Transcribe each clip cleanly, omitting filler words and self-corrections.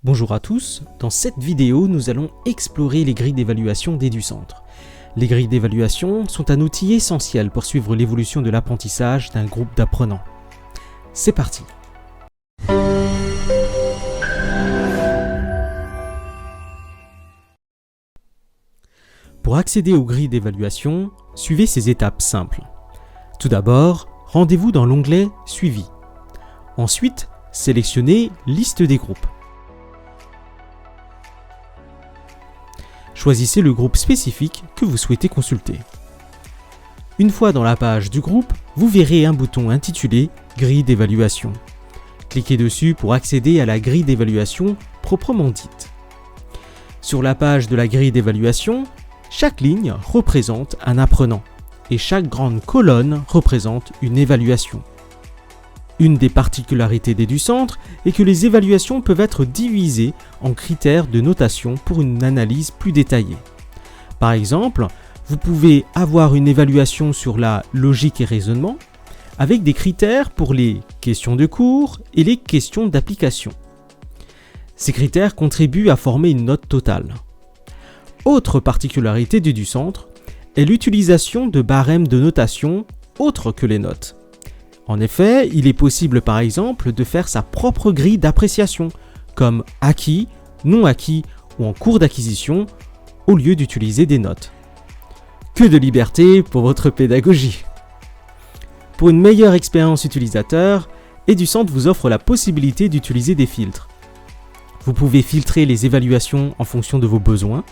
Bonjour à tous, dans cette vidéo nous allons explorer les grilles d'évaluation d'EduCentre. Les grilles d'évaluation sont un outil essentiel pour suivre l'évolution de l'apprentissage d'un groupe d'apprenants. C'est parti! Pour accéder aux grilles d'évaluation, suivez ces étapes simples. Tout d'abord, rendez-vous dans l'onglet « Suivi ». Ensuite, sélectionnez « Liste des groupes ». Choisissez le groupe spécifique que vous souhaitez consulter. Une fois dans la page du groupe, vous verrez un bouton intitulé « Grille d'évaluation ». Cliquez dessus pour accéder à la grille d'évaluation proprement dite. Sur la page de la grille d'évaluation, chaque ligne représente un apprenant et chaque grande colonne représente une évaluation. Une des particularités d'EduCentre est que les évaluations peuvent être divisées en critères de notation pour une analyse plus détaillée. Par exemple, vous pouvez avoir une évaluation sur la logique et raisonnement avec des critères pour les questions de cours et les questions d'application. Ces critères contribuent à former une note totale. Autre particularité d'EduCentre est l'utilisation de barèmes de notation autres que les notes. En effet, il est possible par exemple de faire sa propre grille d'appréciation, comme acquis, non acquis ou en cours d'acquisition, au lieu d'utiliser des notes. Que de liberté pour votre pédagogie! Pour une meilleure expérience utilisateur, EduCentre vous offre la possibilité d'utiliser des filtres. Vous pouvez filtrer les évaluations en fonction de vos besoins.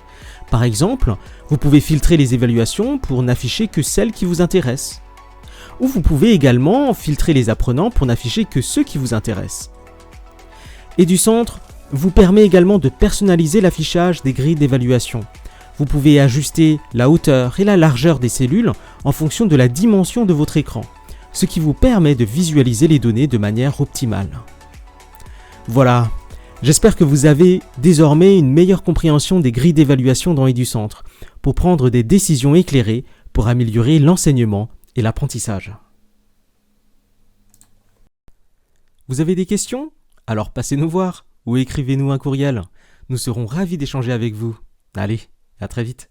Par exemple, vous pouvez filtrer les évaluations pour n'afficher que celles qui vous intéressent. Ou vous pouvez également filtrer les apprenants pour n'afficher que ceux qui vous intéressent. EduCentre vous permet également de personnaliser l'affichage des grilles d'évaluation. Vous pouvez ajuster la hauteur et la largeur des cellules en fonction de la dimension de votre écran, ce qui vous permet de visualiser les données de manière optimale. Voilà, j'espère que vous avez désormais une meilleure compréhension des grilles d'évaluation dans EduCentre pour prendre des décisions éclairées pour améliorer l'enseignement et l'apprentissage. Vous avez des questions? Alors passez nous voir ou écrivez-nous un courriel. Nous serons ravis d'échanger avec vous. Allez, à très vite.